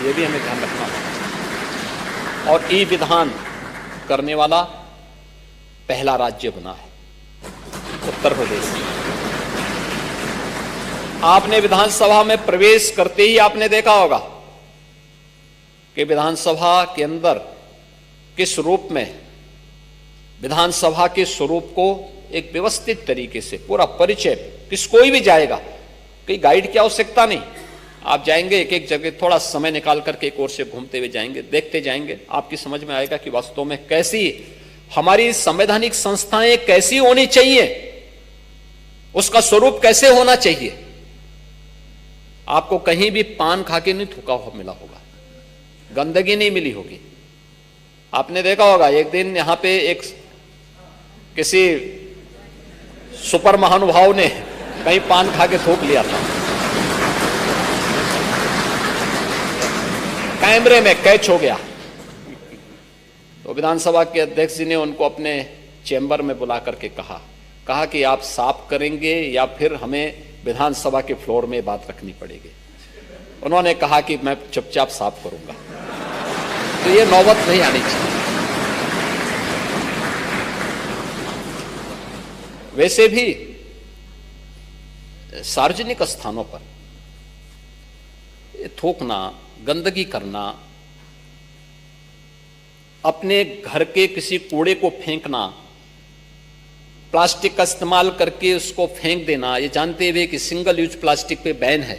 ये भी हमें ध्यान रखना होगा। और ई विधान करने वाला पहला राज्य बना है उत्तर प्रदेश। आपने विधानसभा में प्रवेश करते ही आपने देखा होगा कि विधानसभा के अंदर किस रूप में विधानसभा के स्वरूप को एक व्यवस्थित तरीके से पूरा परिचय, कोई भी जाएगा, कोई गाइड की आवश्यकता नहीं, आप जाएंगे एक एक जगह थोड़ा समय निकाल करके एक ओर से घूमते हुए जाएंगे, देखते जाएंगे, आपकी समझ में आएगा कि वास्तव में कैसी हमारी संवैधानिक संस्थाएं कैसी होनी चाहिए, उसका स्वरूप कैसे होना चाहिए। आपको कहीं भी पान खा के नहीं थूका हुआ मिला होगा, गंदगी नहीं मिली होगी। आपने देखा होगा एक दिन यहां पे एक किसी सुपर महानुभाव ने कहीं पान खा के थूक लिया था, कैमरे में कैच हो गया। तो विधानसभा के अध्यक्ष जी ने उनको अपने चैम्बर में बुला करके कहा कि आप साफ करेंगे या फिर हमें विधानसभा के फ्लोर में बात रखनी पड़ेगी। उन्होंने कहा कि मैं चुपचाप साफ करूंगा। तो ये नौबत नहीं आनी चाहिए। वैसे भी सार्वजनिक स्थानों पर थूकना, गंदगी करना, अपने घर के किसी कूड़े को फेंकना, प्लास्टिक का इस्तेमाल करके उसको फेंक देना, ये जानते हुए कि सिंगल यूज प्लास्टिक पे बैन है,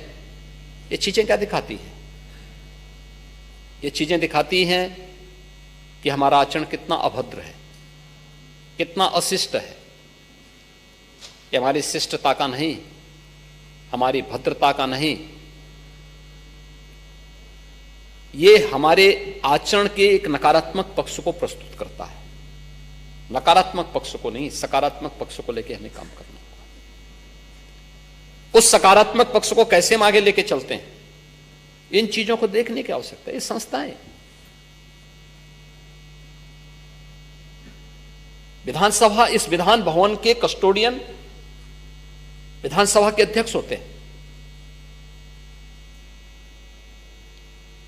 ये चीजें क्या दिखाती हैं? ये चीजें दिखाती हैं कि हमारा आचरण कितना अभद्र है, कितना अशिष्ट है। ये हमारी शिष्टता का नहीं, हमारी भद्रता का नहीं, ये हमारे आचरण के एक नकारात्मक पक्ष को प्रस्तुत करता है। नकारात्मक पक्ष को नहीं, सकारात्मक पक्ष को लेकर हमें काम करना होगा। उस सकारात्मक पक्ष को कैसे हम आगे लेके चलते हैं, इन चीजों को देखने की आवश्यकता है। ये संस्थाएं, विधानसभा, इस विधान भवन के कस्टोडियन विधानसभा के अध्यक्ष होते हैं।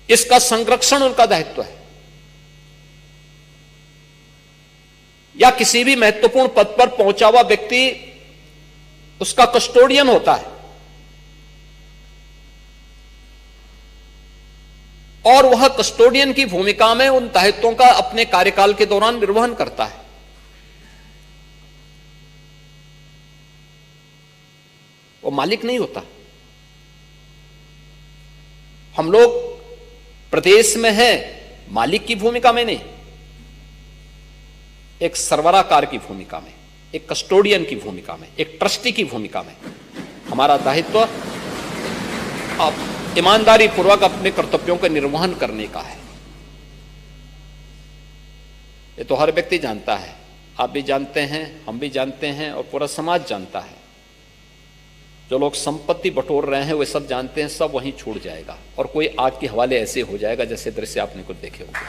इसका संरक्षण उनका दायित्व है। या किसी भी महत्वपूर्ण पद पर पहुंचा हुआ व्यक्ति उसका कस्टोडियन होता है और वह कस्टोडियन की भूमिका में उन दायित्वों का अपने कार्यकाल के दौरान निर्वहन करता है। वो मालिक नहीं होता। हम लोग प्रदेश में हैं मालिक की भूमिका में नहीं, एक सरबराहकार की भूमिका में, एक कस्टोडियन की भूमिका में, एक ट्रस्टी की भूमिका में। हमारा दायित्व अब ईमानदारी पूर्वक अपने कर्तव्यों का निर्वहन करने का है। ये तो हर व्यक्ति जानता है, आप भी जानते हैं, हम भी जानते हैं और पूरा समाज जानता है। जो लोग संपत्ति बटोर रहे हैं वे सब जानते हैं, सब वहीं छूट जाएगा और कोई आग के हवाले ऐसे हो जाएगा जैसे दृश्य आपने कुछ देखे होंगे।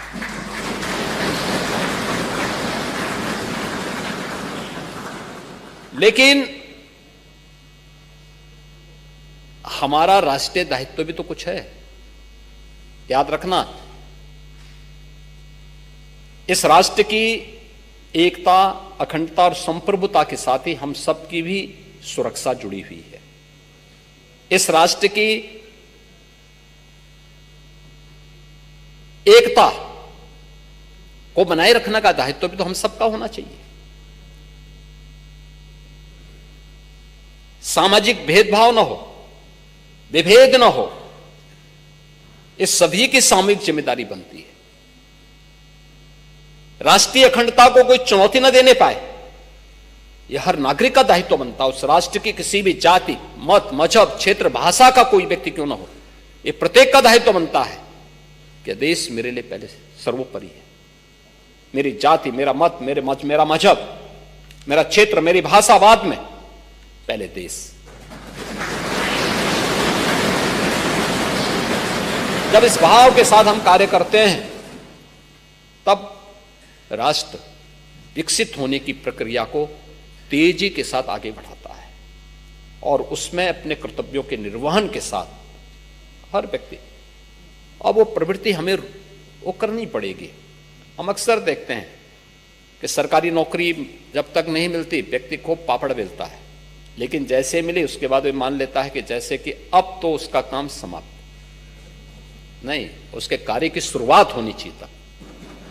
लेकिन हमारा राष्ट्रीय दायित्व भी तो कुछ है, याद रखना। इस राष्ट्र की एकता, अखंडता और संप्रभुता के साथ ही हम सबकी भी सुरक्षा जुड़ी हुई है। इस राष्ट्र की एकता को बनाए रखने का दायित्व भी तो हम सबका होना चाहिए। सामाजिक भेदभाव न हो, विभेद न हो, इस सभी की सामूहिक जिम्मेदारी बनती है। राष्ट्रीय अखंडता को कोई चुनौती न देने पाए, यह हर नागरिक का दायित्व बनता है। उस राष्ट्र की किसी भी जाति, मत, मजहब, क्षेत्र, भाषा का कोई व्यक्ति क्यों ना हो, यह प्रत्येक का दायित्व बनता है कि देश मेरे लिए पहले सर्वोपरि है। मेरी जाति, मेरा मत, मेरा मजहब, मेरा क्षेत्र, मेरी भाषा बाद में, पहले देश। जब इस भाव के साथ हम कार्य करते हैं तब राष्ट्र विकसित होने की प्रक्रिया को तेजी के साथ आगे बढ़ाता है और उसमें अपने कर्तव्यों के निर्वहन के साथ हर व्यक्ति अब वो प्रवृत्ति हमें वो करनी पड़ेगी। हम अक्सर देखते हैं कि सरकारी नौकरी जब तक नहीं मिलती व्यक्ति खूब पापड़ बेलता है, लेकिन जैसे मिली उसके बाद वो मान लेता है कि जैसे कि अब तो उसका काम समाप्त। नहीं, उसके कार्य की शुरुआत होनी चाहिए था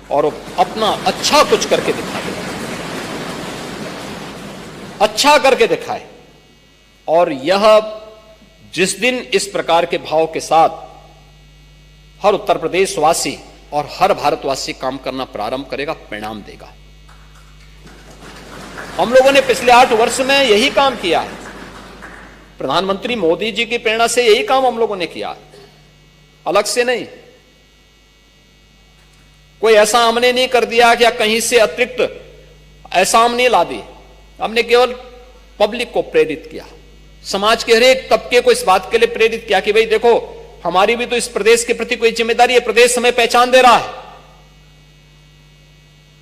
और अपना अच्छा कुछ करके दिखाए, अच्छा करके दिखाए। और यह जिस दिन इस प्रकार के भाव के साथ हर उत्तर प्रदेश वासी और हर भारतवासी काम करना प्रारंभ करेगा, परिणाम देगा। हम लोगों ने पिछले 8 वर्ष में यही काम किया है। प्रधानमंत्री मोदी जी की प्रेरणा से यही काम हम लोगों ने किया है, अलग से नहीं। कोई ऐसा हमने नहीं कर दिया कि या कहीं से अतिरिक्त ऐसा हम नहीं ला दी। हमने केवल पब्लिक को प्रेरित किया, समाज के हर एक तबके को इस बात के लिए प्रेरित किया कि भाई देखो, हमारी भी तो इस प्रदेश के प्रति कोई जिम्मेदारी है। प्रदेश हमें पहचान दे रहा है,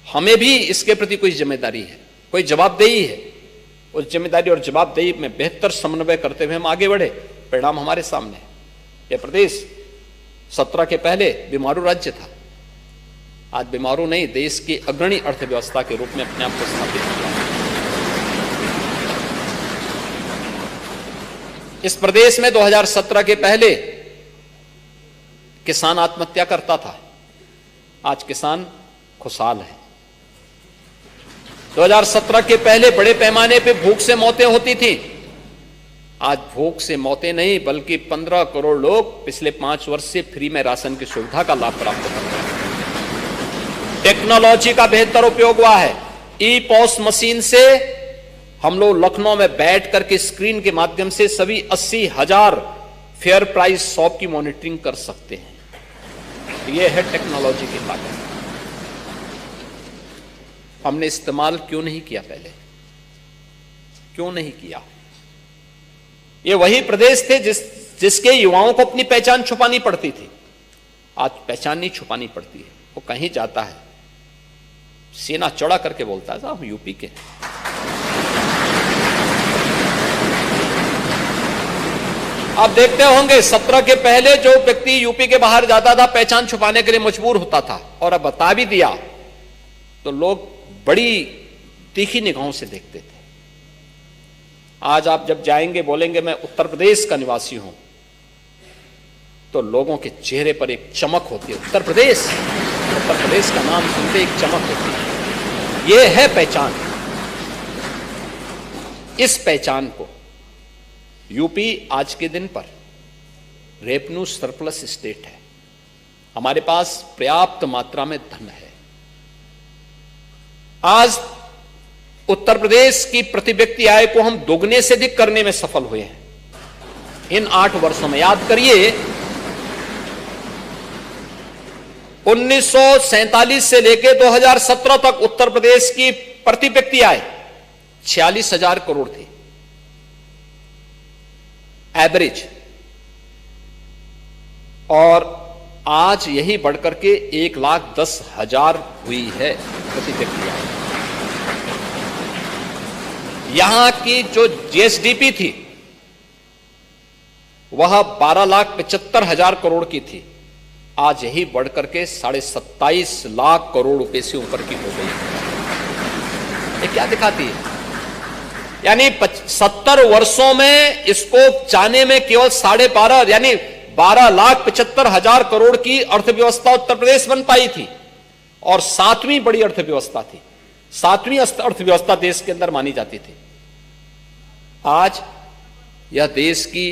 हमें भी इसके प्रति कोई जिम्मेदारी है, कोई जवाबदेही है। उस जिम्मेदारी और जवाबदेही में बेहतर समन्वय करते हुए हम आगे बढ़े, परिणाम हमारे सामने। यह प्रदेश 17 के पहले बीमारू राज्य था, आज बीमारू नहीं, देश की अग्रणी अर्थव्यवस्था के रूप में अपने आप को स्थापित किया। इस प्रदेश में 2017 के पहले किसान आत्महत्या करता था, आज किसान खुशहाल है। 2017 के पहले बड़े पैमाने पे भूख से मौतें होती थी, आज भूख से मौतें नहीं बल्कि 15 करोड़ लोग पिछले 5 वर्ष से फ्री में राशन की सुविधा का लाभ प्राप्त कर रहे हैं। टेक्नोलॉजी का बेहतर उपयोग हुआ है। ई पॉस मशीन से हम लोग लखनऊ में बैठ करके स्क्रीन के माध्यम से सभी 80,000 फेयर प्राइस शॉप की मॉनिटरिंग कर सकते हैं। यह है टेक्नोलॉजी की ताकत। हमने इस्तेमाल क्यों नहीं किया पहले? क्यों नहीं किया? ये वही प्रदेश थे जिसके युवाओं को अपनी पहचान छुपानी पड़ती थी। आज पहचान नहीं छुपानी पड़ती है। वो कहीं जाता है, सीना चौड़ा करके बोलता है साहब हम यूपी के। आप देखते होंगे 17 के पहले जो व्यक्ति यूपी के बाहर जाता था पहचान छुपाने के लिए मजबूर होता था, और अब बता भी दिया तो लोग बड़ी तीखी निगाहों से देखते थे। आज आप जब जाएंगे बोलेंगे मैं उत्तर प्रदेश का निवासी हूं, तो लोगों के चेहरे पर एक चमक होती है। उत्तर प्रदेश का नाम सुनते एक चमक होती है। यह है पहचान। इस पहचान को यूपी आज के दिन पर रेवेन्यू सरप्लस स्टेट है। हमारे पास पर्याप्त मात्रा में धन है। आज उत्तर प्रदेश की प्रति व्यक्ति आय को हम दोगुने से अधिक करने में सफल हुए हैं इन 8 वर्षों में। याद करिए 1947 से लेकर 2017 तक उत्तर प्रदेश की प्रति व्यक्ति आय 46,000 करोड़ थी एवरेज, और आज यही बढ़कर के 1,10,000 हुई है प्रति व्यक्ति आय। यहां की जो जीएसडीपी थी वह 12,75,000 करोड़ की थी, आज यही बढ़कर के 27.5 लाख करोड़ रुपए से ऊपर की हो गई। ये क्या दिखाती है? यानी 70 वर्षों में इसको जाने में केवल 12.5 यानी 12,75,000 करोड़ की अर्थव्यवस्था उत्तर प्रदेश बन पाई थी, और 7वीं बड़ी अर्थव्यवस्था थी, 7वीं अर्थव्यवस्था देश के अंदर मानी जाती थी। आज यह देश की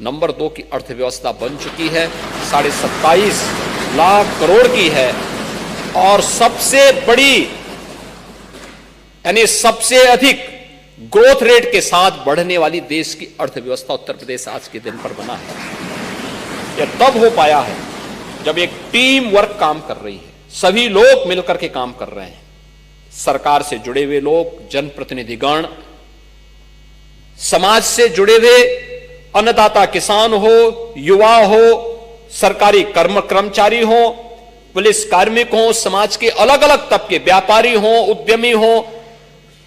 नंबर 2 की अर्थव्यवस्था बन चुकी है, 27.5 लाख करोड़ की है, और सबसे बड़ी यानी सबसे अधिक ग्रोथ रेट के साथ बढ़ने वाली देश की अर्थव्यवस्था उत्तर प्रदेश आज के दिन पर बना है। यह तब हो पाया है जब एक टीम वर्क काम कर रही है, सभी लोग मिलकर के काम कर रहे हैं। सरकार से जुड़े हुए लोग, जनप्रतिनिधिगण, समाज से जुड़े हुए अन्नदाता किसान हो, युवा हो, सरकारी कर्मचारी हो, पुलिस कार्मिक हो, समाज के अलग अलग तबके, व्यापारी हो, उद्यमी हो,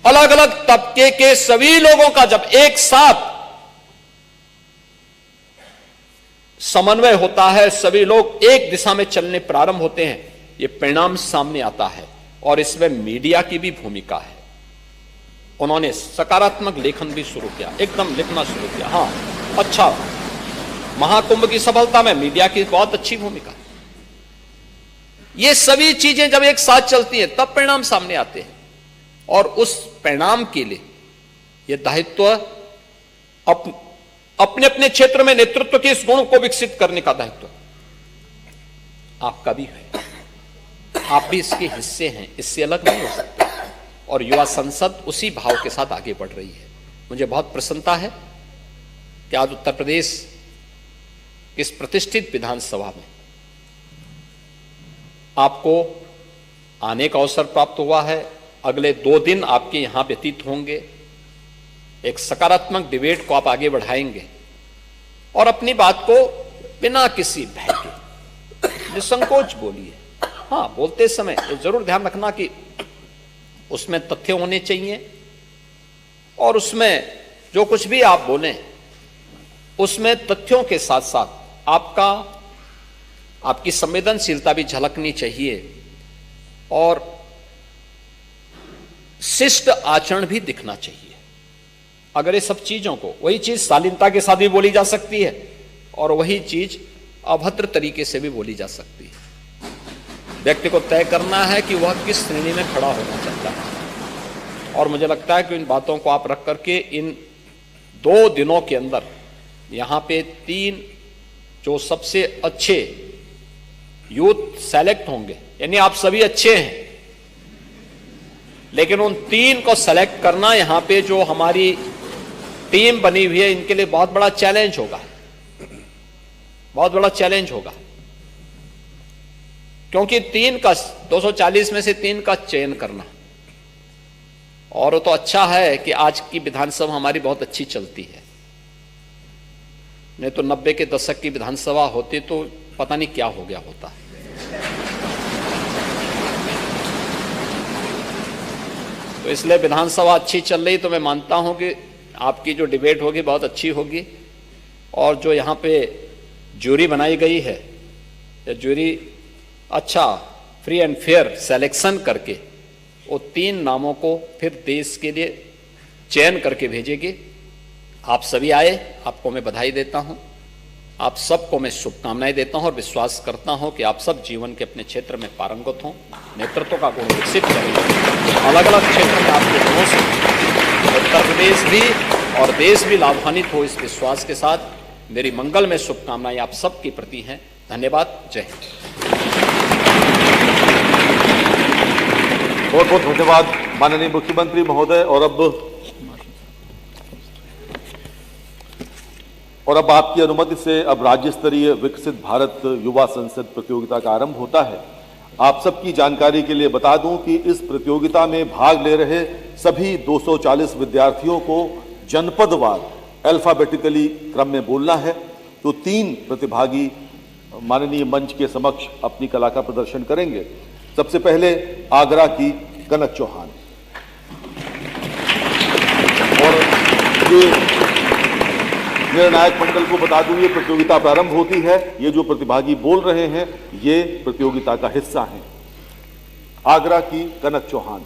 अलग अलग तबके के सभी लोगों का जब एक साथ समन्वय होता है, सभी लोग एक दिशा में चलने प्रारंभ होते हैं, ये परिणाम सामने आता है। और इसमें मीडिया की भी भूमिका है। उन्होंने सकारात्मक लेखन भी शुरू किया, एकदम लिखना शुरू किया। हाँ, अच्छा, महाकुंभ की सफलता में मीडिया की बहुत अच्छी भूमिका है। ये सभी चीजें जब एक साथ चलती हैं तब परिणाम सामने आते हैं। और उस परिणाम के लिए यह दायित्व अपने अपने क्षेत्र में नेतृत्व के इस गुण को विकसित करने का दायित्व आपका भी है। आप भी इसके हिस्से हैं, इससे अलग नहीं हो सकते। और युवा संसद उसी भाव के साथ आगे बढ़ रही है। मुझे बहुत प्रसन्नता है कि आज उत्तर प्रदेश की इस प्रतिष्ठित विधानसभा में आपको आने का अवसर प्राप्त हुआ है। अगले 2 दिन आपके यहां व्यतीत होंगे। एक सकारात्मक डिबेट को आप आगे बढ़ाएंगे और अपनी बात को बिना किसी भय के निसंकोच बोलिए। हाँ, बोलते समय जरूर ध्यान रखना कि उसमें तथ्य होने चाहिए और उसमें जो कुछ भी आप बोलें उसमें तथ्यों के साथ साथ आपकी संवेदनशीलता भी झलकनी चाहिए और शिष्ट आचरण भी दिखना चाहिए। अगर ये सब चीजों को, वही चीज शालीनता के साथ भी बोली जा सकती है और वही चीज अभद्र तरीके से भी बोली जा सकती है। व्यक्ति को तय करना है कि वह किस श्रेणी में खड़ा होना चाहता है। और मुझे लगता है कि इन बातों को आप रख करके इन 2 दिनों के अंदर यहां पे 3 जो सबसे अच्छे यूथ सेलेक्ट होंगे, यानी आप सभी अच्छे हैं, लेकिन उन 3 को सेलेक्ट करना यहां पे जो हमारी टीम बनी हुई है इनके लिए बहुत बड़ा चैलेंज होगा, बहुत बड़ा चैलेंज होगा। क्योंकि 3 का 240 में से 3 का चयन करना, और तो अच्छा है कि आज की विधानसभा हमारी बहुत अच्छी चलती है, नहीं तो 90 के दशक की विधानसभा होती तो पता नहीं क्या हो गया होता। तो इसलिए विधानसभा अच्छी चल रही, तो मैं मानता हूं कि आपकी जो डिबेट होगी बहुत अच्छी होगी। और जो यहाँ पे जूरी बनाई गई है, या जूरी अच्छा फ्री एंड फेयर सिलेक्शन करके वो 3 नामों को फिर देश के लिए चयन करके भेजेगी। आप सभी आए, आपको मैं बधाई देता हूं, आप सबको मैं शुभकामनाएं देता हूं और विश्वास करता हूं कि आप सब जीवन के अपने क्षेत्र में पारंगत हों, नेतृत्व का गुण विकसित करें। अलग अलग क्षेत्र में आपके गुणों से उत्तर प्रदेश भी और देश भी लाभान्वित हो, इस विश्वास के साथ मेरी मंगलमय शुभकामनाएं आप सबके प्रति हैं। धन्यवाद। जय हिंद। बहुत बहुत धन्यवाद माननीय मुख्यमंत्री महोदय। और अब आपकी अनुमति से अब राज्य स्तरीय विकसित भारत युवा संसद प्रतियोगिता का आरंभ होता है। आप सबकी जानकारी के लिए बता दूं कि इस प्रतियोगिता में भाग ले रहे सभी 240 विद्यार्थियों को जनपदवार अल्फाबेटिकली क्रम में बोलना है। तो 3 प्रतिभागी माननीय मंच के समक्ष अपनी कला का प्रदर्शन करेंगे। सबसे पहले आगरा की कनक चौहान। और ये निर्णायक मंडल को बता दूं, ये प्रतियोगिता प्रारंभ होती है। ये जो प्रतिभागी बोल रहे हैं ये प्रतियोगिता का हिस्सा हैं। आगरा की कनक चौहान।